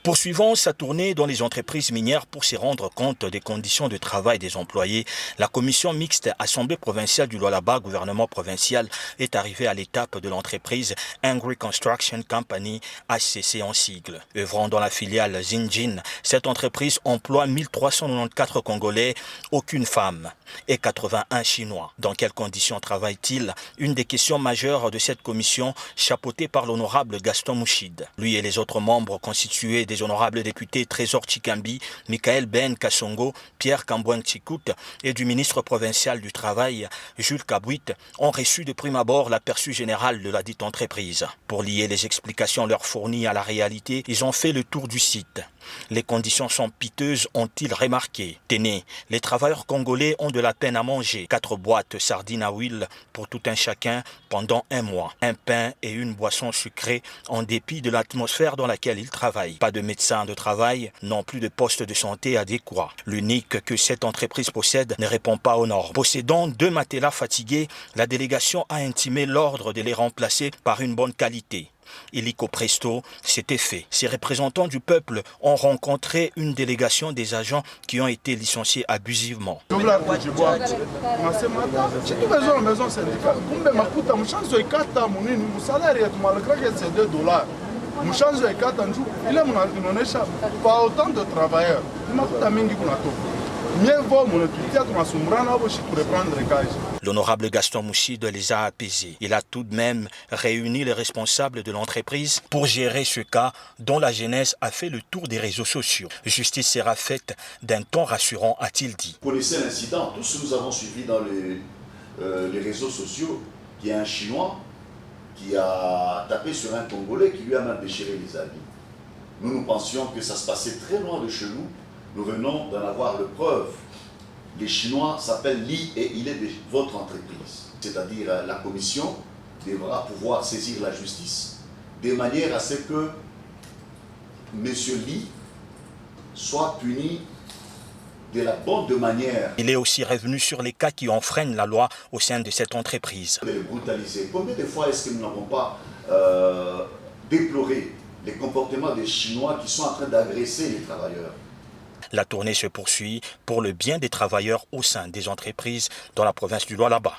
Poursuivant sa tournée dans les entreprises minières pour s'y rendre compte des conditions de travail des employés, la commission mixte Assemblée provinciale du Lualaba, gouvernement provincial, est arrivée à l'étape de l'entreprise Angry Construction Company, HCC en sigle. Œuvrant dans la filiale Zinjin, cette entreprise emploie 1394 Congolais, aucune femme et 81 Chinois. Dans quelles conditions travaille-t-il? Une des questions majeures de cette commission, chapeautée par l'honorable Gaston Mouchide. Lui et les autres membres constitués des honorables députés Trésor Chikambi, Michael Ben Kassongo, Pierre Kamboueng Tchikout et du ministre provincial du Travail, Jules Kabouit, ont reçu de prime abord l'aperçu général de la dite entreprise. Pour lier les explications leur fournies à la réalité, ils ont fait le tour du site. Les conditions sont piteuses, ont-ils remarqué. Tenez, les travailleurs congolais ont de la peine à manger. 4 boîtes sardines à huile pour tout un chacun pendant 1 mois. Un pain et une boisson sucrée en dépit de l'atmosphère dans laquelle ils travaillent. Pas de médecin de travail, non plus de poste de santé adéquat. L'unique que cette entreprise possède ne répond pas aux normes. Possédant 2 matelas fatigués, la délégation a intimé l'ordre de les remplacer par une bonne qualité. Illico presto, c'était fait. Ces représentants du peuple ont rencontré une délégation des agents qui ont été licenciés abusivement. L'honorable Gaston Mouchide les a apaisés. Il a tout de même réuni les responsables de l'entreprise pour gérer ce cas dont la genèse a fait le tour des réseaux sociaux. Justice sera faite d'un ton rassurant, a-t-il dit. Vous connaissez l'incident, tous nous avons suivi dans les réseaux sociaux qu'il y a un Chinois qui a tapé sur un Congolais qui lui a même déchiré les habits. Nous pensions que ça se passait très loin de chez nous. Nous venons d'en avoir le preuve. Les Chinois s'appellent Li et il est de votre entreprise. C'est-à-dire la commission devra pouvoir saisir la justice de manière à ce que M. Li soit puni de la bonne manière. Il est aussi revenu sur les cas qui enfreignent la loi au sein de cette entreprise. De les brutaliser. Combien de fois est-ce que nous n'avons pas déploré les comportements des Chinois qui sont en train d'agresser les travailleurs? La tournée se poursuit pour le bien des travailleurs au sein des entreprises dans la province du Lualaba.